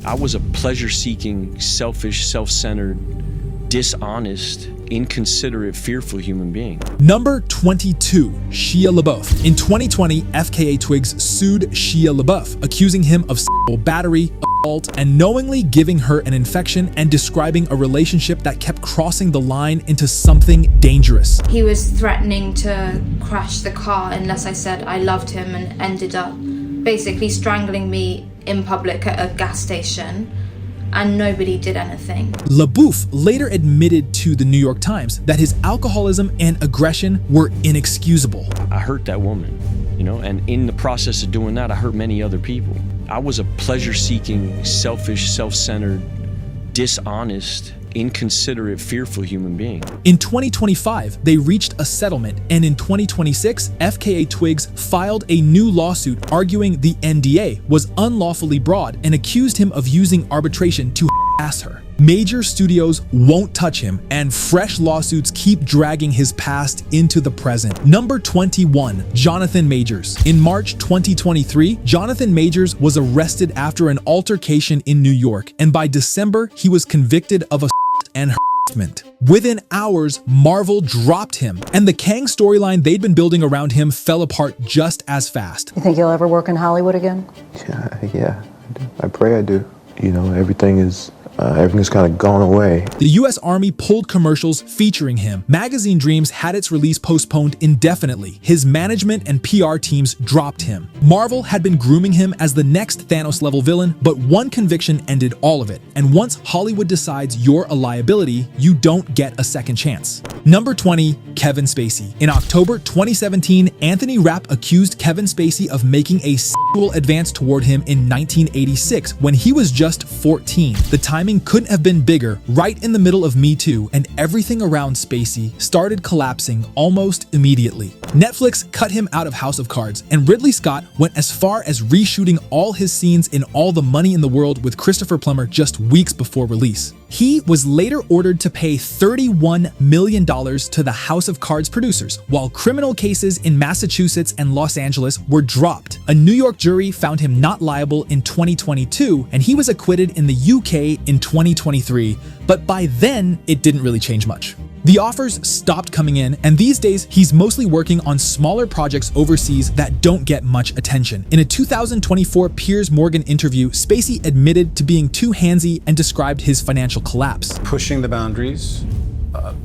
I was a pleasure-seeking, selfish, self-centered, dishonest, inconsiderate, fearful human being. Number 22, Shia LaBeouf. In 2020, FKA Twigs sued Shia LaBeouf, accusing him of sexual battery, assault, and knowingly giving her an infection and describing a relationship that kept crossing the line into something dangerous. He was threatening to crash the car unless I said I loved him, and ended up basically strangling me in public at a gas station. And nobody did anything. LaBeouf later admitted to the New York Times that his alcoholism and aggression were inexcusable. I hurt that woman, and in the process of doing that, I hurt many other people. I was a pleasure-seeking, selfish, self-centered, dishonest, inconsiderate, fearful human being. In 2025, they reached a settlement, and in 2026, FKA Twigs filed a new lawsuit arguing the NDA was unlawfully broad and accused him of using arbitration to harass her. Major studios won't touch him, and fresh lawsuits keep dragging his past into the present. Number 21, Jonathan Majors. In March 2023, Jonathan Majors was arrested after an altercation in New York, and by December, he was convicted of assault and harassment. Within hours, Marvel dropped him, and the Kang storyline they'd been building around him fell apart just as fast. You think you'll ever work in Hollywood again? Yeah, I do. I pray I do. Everything's kind of gone away. The US Army pulled commercials featuring him. Magazine Dreams had its release postponed indefinitely. His management and PR teams dropped him. Marvel had been grooming him as the next Thanos-level villain, but one conviction ended all of it. And once Hollywood decides you're a liability, you don't get a second chance. Number 20, Kevin Spacey. In October 2017, Anthony Rapp accused Kevin Spacey of making a sexual advance toward him in 1986 when he was just 14. The timing couldn't have been bigger, right in the middle of Me Too, and everything around Spacey started collapsing almost immediately. Netflix cut him out of House of Cards, and Ridley Scott went as far as reshooting all his scenes in All the Money in the World with Christopher Plummer just weeks before release. He was later ordered to pay $31 million to the House of Cards producers, while criminal cases in Massachusetts and Los Angeles were dropped. A New York jury found him not liable in 2022, and he was acquitted in the UK in 2023, but by then, it didn't really change much. The offers stopped coming in, and these days, he's mostly working on smaller projects overseas that don't get much attention. In a 2024 Piers Morgan interview, Spacey admitted to being too handsy and described his financial collapse. Pushing the boundaries.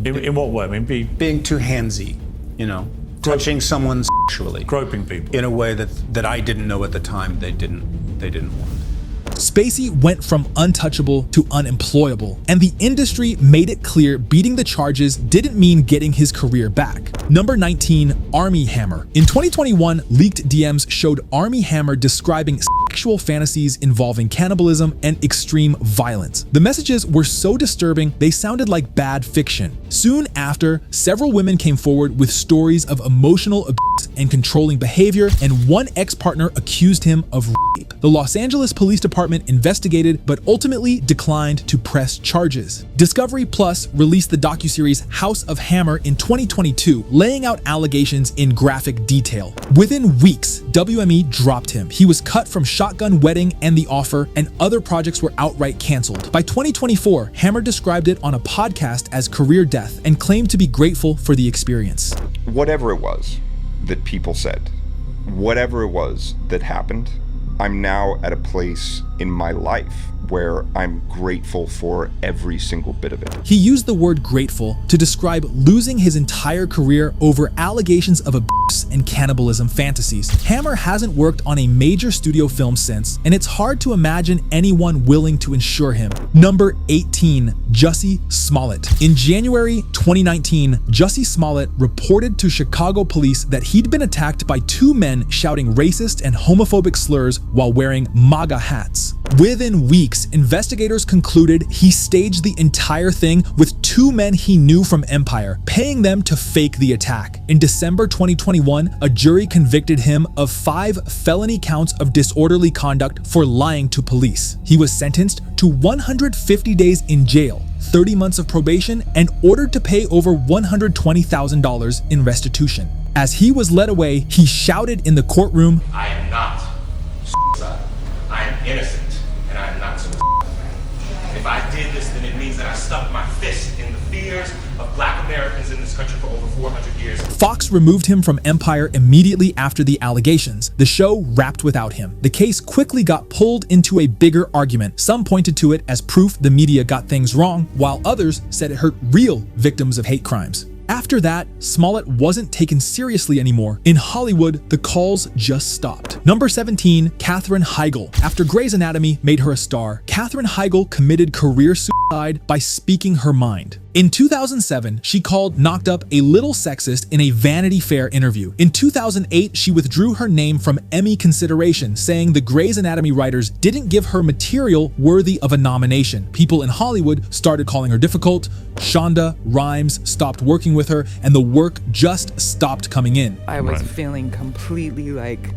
In what way? I mean, being too handsy, touching someone sexually. Groping people. In a way that I didn't know at the time they didn't want. Spacey went from untouchable to unemployable, and the industry made it clear beating the charges didn't mean getting his career back. Number 19, Armie Hammer. In 2021, leaked DMs showed Armie Hammer describing sexual fantasies involving cannibalism and extreme violence. The messages were so disturbing, they sounded like bad fiction. Soon after, several women came forward with stories of emotional abuse and controlling behavior, and one ex-partner accused him of rape. The Los Angeles Police Department investigated, but ultimately declined to press charges. Discovery Plus released the docuseries House of Hammer in 2022, laying out allegations in graphic detail. Within weeks, WME dropped him. He was cut from Shotgun Wedding and The Offer, and other projects were outright canceled. By 2024, Hammer described it on a podcast as career death and claimed to be grateful for the experience. Whatever it was that people said, whatever it was that happened, I'm now at a place in my life where I'm grateful for every single bit of it. He used the word grateful to describe losing his entire career over allegations of abuse and cannibalism fantasies. Hammer hasn't worked on a major studio film since, and it's hard to imagine anyone willing to insure him. Number 18, Jussie Smollett. In January 2019, Jussie Smollett reported to Chicago police that he'd been attacked by two men shouting racist and homophobic slurs while wearing MAGA hats. Within weeks, investigators concluded he staged the entire thing with two men he knew from Empire, paying them to fake the attack. In December 2021, a jury convicted him of 5 felony counts of disorderly conduct for lying to police. He was sentenced to 150 days in jail, 30 months of probation, and ordered to pay over $120,000 in restitution. As he was led away, he shouted in the courtroom, "I am not suicide. I am innocent, and I am not suicide." that I stuck my fist in the fears of black Americans in this country for over 400 years. Fox removed him from Empire immediately after the allegations. The show wrapped without him. The case quickly got pulled into a bigger argument. Some pointed to it as proof the media got things wrong, while others said it hurt real victims of hate crimes. After that, Smollett wasn't taken seriously anymore. In Hollywood, the calls just stopped. Number 17, Katherine Heigl. After Grey's Anatomy made her a star, Katherine Heigl committed career suicide by speaking her mind. In 2007, she called Knocked Up a little sexist in a Vanity Fair interview. In 2008, she withdrew her name from Emmy consideration, saying the Grey's Anatomy writers didn't give her material worthy of a nomination. People in Hollywood started calling her difficult, Shonda Rhimes stopped working with her, and the work just stopped coming in. I was feeling completely like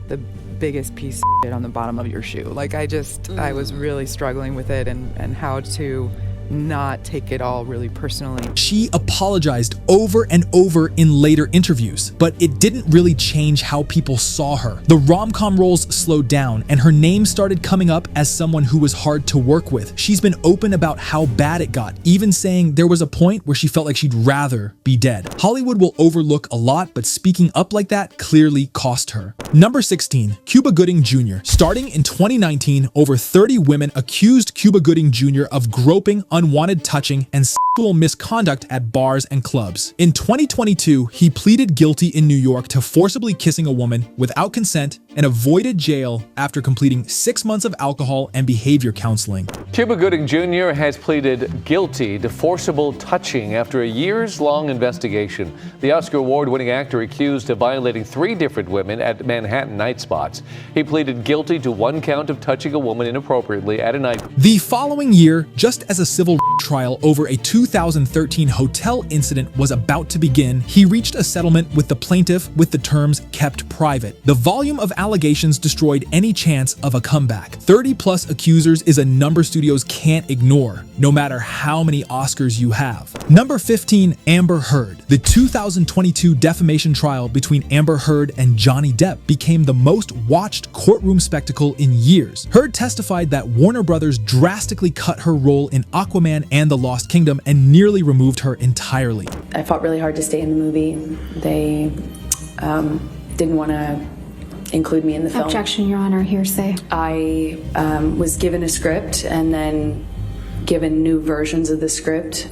the biggest piece of shit on the bottom of your shoe. Like I was really struggling with it and how to not take it all really personally. She apologized over and over in later interviews, but it didn't really change how people saw her. The rom-com roles slowed down, and her name started coming up as someone who was hard to work with. She's been open about how bad it got, even saying there was a point where she felt like she'd rather be dead. Hollywood will overlook a lot, but speaking up like that clearly cost her. Number 16, Cuba Gooding Jr. Starting in 2019, over 30 women accused Cuba Gooding Jr. of groping, unwanted touching, and sexual misconduct at bars and clubs. In 2022, he pleaded guilty in New York to forcibly kissing a woman without consent and avoided jail after completing 6 months of alcohol and behavior counseling. Cuba Gooding Jr. has pleaded guilty to forcible touching after a years-long investigation. The Oscar award-winning actor accused of violating 3 different women at Manhattan night spots. He pleaded guilty to 1 count of touching a woman inappropriately at a night. The following year, just as a civil trial over a 2013 hotel incident was about to begin, he reached a settlement with the plaintiff with the terms kept private. The volume of allegations destroyed any chance of a comeback. 30+ accusers is a number studios can't ignore, no matter how many Oscars you have. Number 15, Amber Heard. The 2022 defamation trial between Amber Heard and Johnny Depp became the most watched courtroom spectacle in years. Heard testified that Warner Brothers drastically cut her role in Aquaman and the Lost Kingdom and nearly removed her entirely. I fought really hard to stay in the movie. They didn't want to include me in the film. Objection, Your Honor, hearsay. I was given a script and then given new versions of the script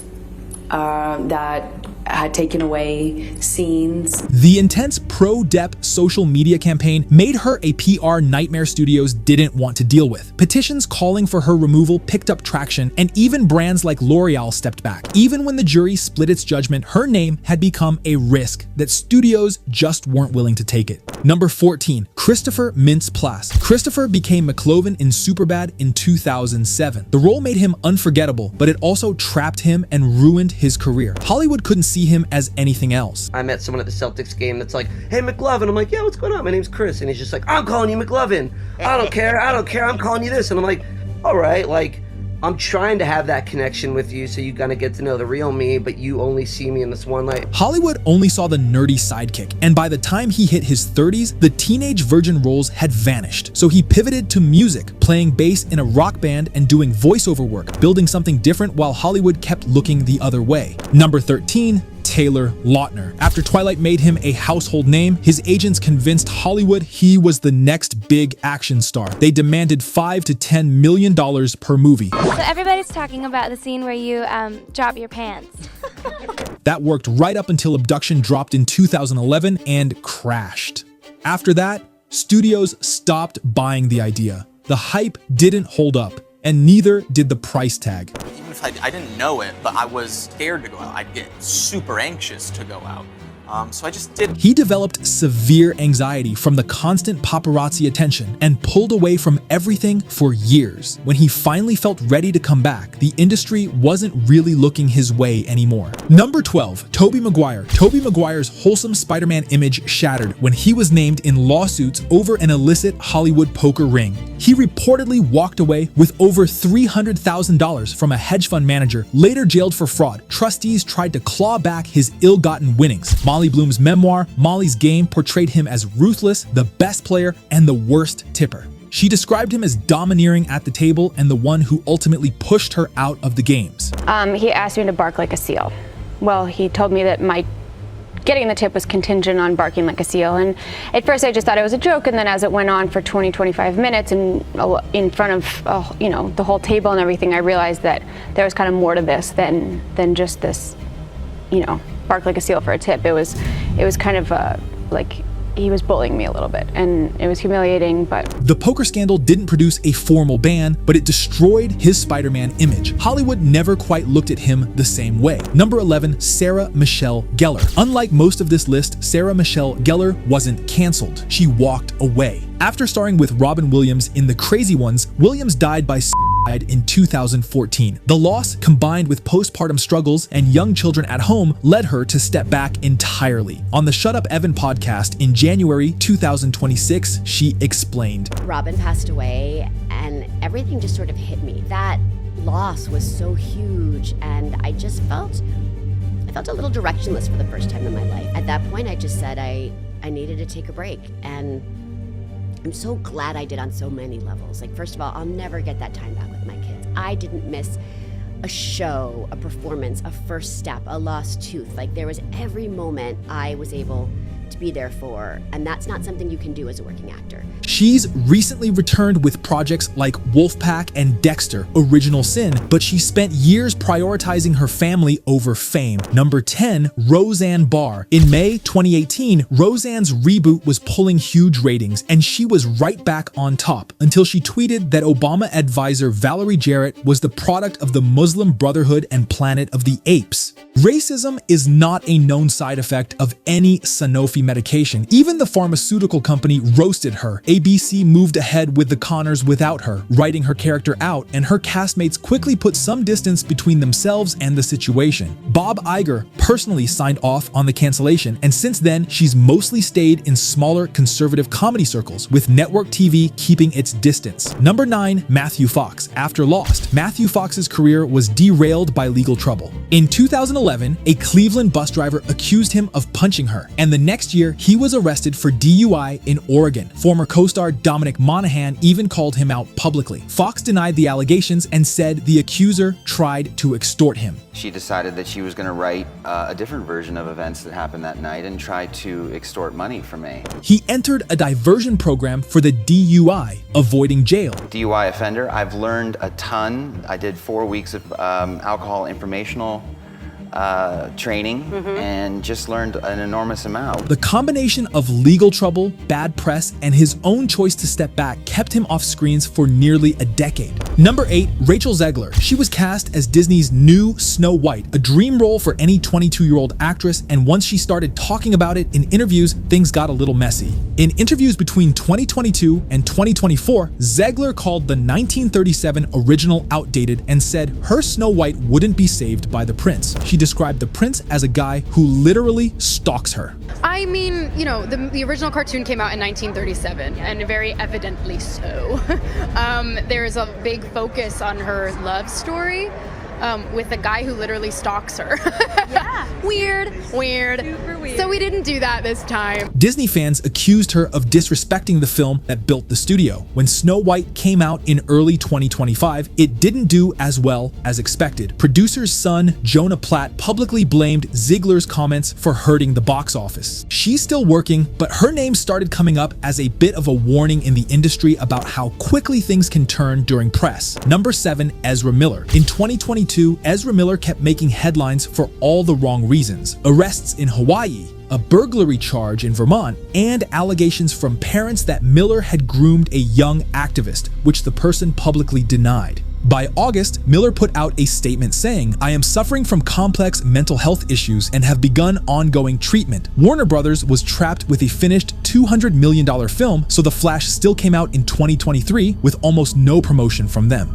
that had taken away scenes. The intense pro-Depp social media campaign made her a PR nightmare studios didn't want to deal with. Petitions calling for her removal picked up traction, and even brands like L'Oreal stepped back. Even when the jury split its judgment, her name had become a risk that studios just weren't willing to take it. Number 14, Christopher Mintz-Plasse. Christopher became McLovin in Superbad in 2007. The role made him unforgettable, but it also trapped him and ruined his career. Hollywood couldn't see him as anything else. I met someone at the Celtics game that's like, hey, McLovin. I'm like, yeah, what's going on? My name's Chris. And he's just like, I'm calling you McLovin. I don't care. I'm calling you this. And I'm like, all right, like, I'm trying to have that connection with you so you kind of get to know the real me, but you only see me in this one light. Hollywood only saw the nerdy sidekick, and by the time he hit his 30s, the teenage virgin roles had vanished. So he pivoted to music, playing bass in a rock band and doing voiceover work, building something different while Hollywood kept looking the other way. Number 13, Taylor Lautner. After Twilight made him a household name, his agents convinced Hollywood he was the next big action star. They demanded $5 to $10 million per movie. So everybody's talking about the scene where you drop your pants. That worked right up until Abduction dropped in 2011 and crashed. After that, studios stopped buying the idea. The hype didn't hold up, and neither did the price tag. Even if I didn't know it, but I was scared to go out. I'd get super anxious to go out. So I just did. He developed severe anxiety from the constant paparazzi attention and pulled away from everything for years. When he finally felt ready to come back, the industry wasn't really looking his way anymore. Number 12, Tobey Maguire. Tobey Maguire's wholesome Spider-Man image shattered when he was named in lawsuits over an illicit Hollywood poker ring. He reportedly walked away with over $300,000 from a hedge fund manager, later jailed for fraud. Trustees tried to claw back his ill-gotten winnings. Molly Bloom's memoir, Molly's Game, portrayed him as ruthless, the best player, and the worst tipper. She described him as domineering at the table and the one who ultimately pushed her out of the games. He asked me to bark like a seal. Well, he told me that my getting the tip was contingent on barking like a seal, and at first I just thought it was a joke, and then as it went on for 20-25 minutes and in front of the whole table and everything, I realized that there was kind of more to this than just this, bark like a seal for a tip. It was kind of like he was bullying me a little bit, and it was humiliating. But the poker scandal didn't produce a formal ban, but it destroyed his Spider-Man image. Hollywood never quite looked at him the same way. Number 11, Sarah Michelle Gellar. Unlike most of this list, Sarah Michelle Gellar wasn't canceled. She walked away. After starring with Robin Williams in The Crazy Ones, Williams died by suicide in 2014. The loss, combined with postpartum struggles and young children at home, led her to step back entirely. On the Shut Up Evan podcast in January 2026, she explained, Robin passed away and everything just sort of hit me. That loss was so huge, and I felt a little directionless for the first time in my life. At that point, I just said I needed to take a break, and I'm so glad I did on so many levels. Like, first of all, I'll never get that time back with my kids. I didn't miss a show, a performance, a first step, a lost tooth. Like, there was every moment I was able to be there for, and that's not something you can do as a working actor. She's recently returned with projects like Wolfpack and Dexter: Original Sin, but she spent years prioritizing her family over fame. Number 10, Roseanne Barr. In May 2018, Roseanne's reboot was pulling huge ratings, and she was right back on top until she tweeted that Obama advisor Valerie Jarrett was the product of the Muslim Brotherhood and Planet of the Apes. Racism is not a known side effect of any Sanofi medication. Even the pharmaceutical company roasted her. ABC moved ahead with The Connors without her, writing her character out, and her castmates quickly put some distance between themselves and the situation. Bob Iger personally signed off on the cancellation, and since then, she's mostly stayed in smaller conservative comedy circles, with network TV keeping its distance. Number 9, Matthew Fox. After Lost, Matthew Fox's career was derailed by legal trouble. In 2011, a Cleveland bus driver accused him of punching her, and the next year, he was arrested for DUI in Oregon. Former co-star Dominic Monaghan even called him out publicly. Fox denied the allegations and said the accuser tried to extort him. She decided that she was going to write a different version of events that happened that night and try to extort money from me. He entered a diversion program for the DUI, avoiding jail. DUI offender, I've learned a ton. I did 4 weeks of alcohol informational training and just learned an enormous amount. The combination of legal trouble, bad press, and his own choice to step back kept him off screens for nearly a decade. Number 8, Rachel Zegler. She was cast as Disney's new Snow White, a dream role for any 22-year-old actress, and once she started talking about it in interviews, things got a little messy. In interviews between 2022 and 2024, Zegler called the 1937 original outdated and said her Snow White wouldn't be saved by the prince. She described the prince as a guy who literally stalks her. I mean, the original cartoon came out in 1937, and very evidently so. There's a big focus on her love story with a guy who literally stalks her. Yeah. Weird. Super weird. So we didn't do that this time. Disney fans accused her of disrespecting the film that built the studio. When Snow White came out in early 2025, it didn't do as well as expected. Producer's son, Jonah Platt, publicly blamed Zegler's comments for hurting the box office. She's still working, but her name started coming up as a bit of a warning in the industry about how quickly things can turn during press. Number 7, Ezra Miller. In 2022, Ezra Miller kept making headlines for all the wrong reasons. Arrests in Hawaii, a burglary charge in Vermont, and allegations from parents that Miller had groomed a young activist, which the person publicly denied. By August, Miller put out a statement saying, "I am suffering from complex mental health issues and have begun ongoing treatment." Warner Brothers was trapped with a finished $200 million film, so The Flash still came out in 2023 with almost no promotion from them.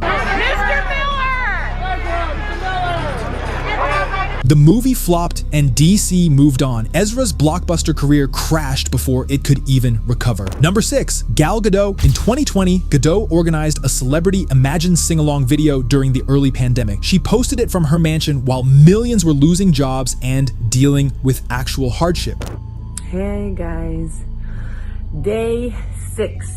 The movie flopped and DC moved on. Ezra's blockbuster career crashed before it could even recover. Number 6, Gal Gadot. In 2020, Gadot organized a celebrity Imagine sing-along video during the early pandemic. She posted it from her mansion while millions were losing jobs and dealing with actual hardship. Hey guys, day 6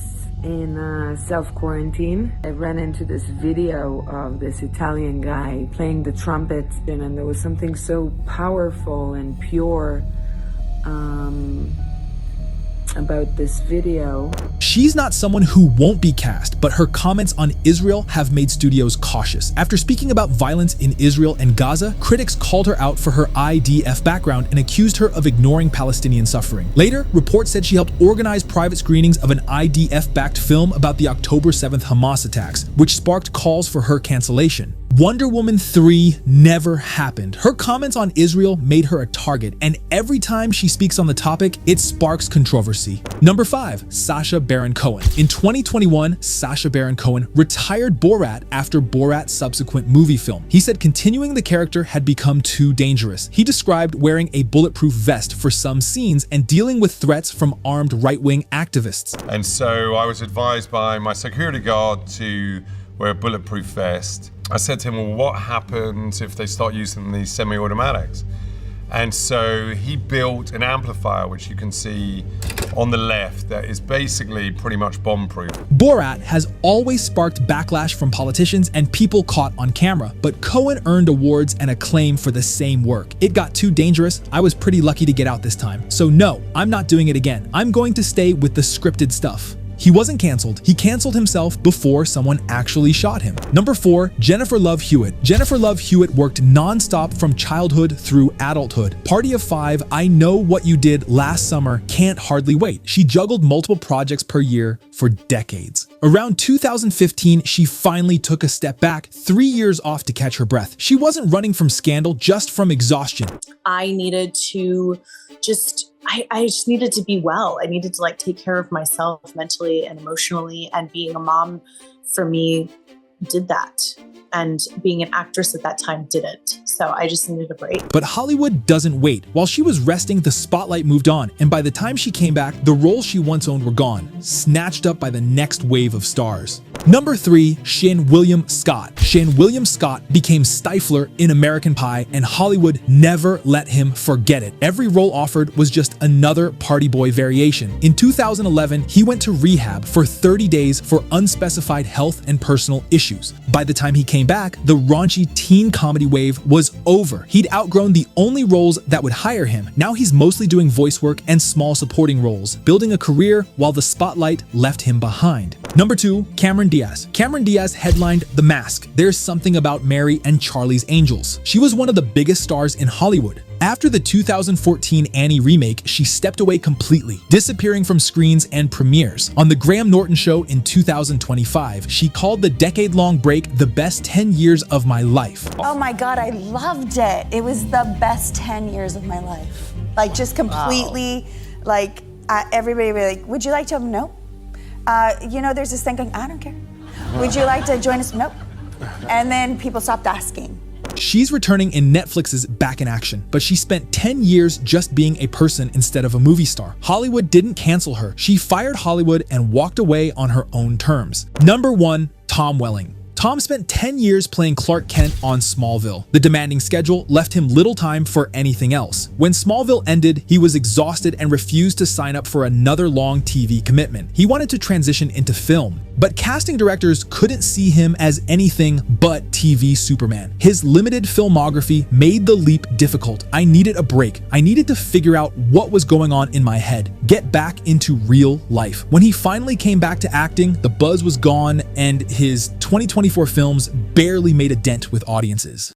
in self-quarantine. I ran into this video of this Italian guy playing the trumpet, and there was something so powerful and pure about this video. She's not someone who won't be cast, but her comments on Israel have made studios cautious. After speaking about violence in Israel and Gaza, critics called her out for her IDF background and accused her of ignoring Palestinian suffering. Later, reports said she helped organize private screenings of an IDF-backed film about the October 7th Hamas attacks, which sparked calls for her cancellation. Wonder Woman 3 never happened. Her comments on Israel made her a target, and every time she speaks on the topic, it sparks controversy. Number 5, Sacha Baron Cohen. In 2021, Sacha Baron Cohen retired Borat after Borat's subsequent movie film. He said continuing the character had become too dangerous. He described wearing a bulletproof vest for some scenes and dealing with threats from armed right-wing activists. And so I was advised by my security guard to wear a bulletproof vest. I said to him, well, what happens if they start using these semi-automatics? And so he built an amplifier, which you can see on the left, that is basically pretty much bomb-proof. Borat has always sparked backlash from politicians and people caught on camera, but Cohen earned awards and acclaim for the same work. It got too dangerous. I was pretty lucky to get out this time. So no, I'm not doing it again. I'm going to stay with the scripted stuff. He wasn't canceled. He canceled himself before someone actually shot him. Number 4, Jennifer Love Hewitt. Jennifer Love Hewitt worked non-stop from childhood through adulthood. Party of 5, I Know What You Did Last Summer, Can't Hardly Wait. She juggled multiple projects per year for decades. Around 2015, she finally took a step back, 3 years off to catch her breath. She wasn't running from scandal, just from exhaustion. I needed to I just needed to be well. I needed to take care of myself mentally and emotionally, and being a mom for me did that. And being an actress at that time didn't. So I just needed a break. But Hollywood doesn't wait. While she was resting, the spotlight moved on, and by the time she came back, the roles she once owned were gone, snatched up by the next wave of stars. Number 3, Seann William Scott. Seann William Scott became Stifler in American Pie, and Hollywood never let him forget it. Every role offered was just another party boy variation. In 2011, he went to rehab for 30 days for unspecified health and personal issues. By the time he came back, the raunchy teen comedy wave was over. He'd outgrown the only roles that would hire him. Now he's mostly doing voice work and small supporting roles, building a career while the spotlight left him behind. Number 2, Cameron Diaz. Cameron Diaz headlined The Mask, There's Something About Mary and Charlie's Angels. She was one of the biggest stars in Hollywood. After the 2014 Annie remake, she stepped away completely, disappearing from screens and premieres. On The Graham Norton Show in 2025, she called the decade-long break the best 10 years of my life. Oh my God, I loved it. It was the best 10 years of my life. Just completely, everybody would be like, would you like to? Nope. There's this thing going, I don't care. Would you like to join us? Nope. And then people stopped asking. She's returning in Netflix's Back in Action, but she spent 10 years just being a person instead of a movie star. Hollywood didn't cancel her. She fired Hollywood and walked away on her own terms. Number 1, Tom Welling. Tom spent 10 years playing Clark Kent on Smallville. The demanding schedule left him little time for anything else. When Smallville ended, he was exhausted and refused to sign up for another long TV commitment. He wanted to transition into film, but casting directors couldn't see him as anything but TV Superman. His limited filmography made the leap difficult. I needed a break. I needed to figure out what was going on in my head, get back into real life. When he finally came back to acting, the buzz was gone and his 2024 films barely made a dent with audiences.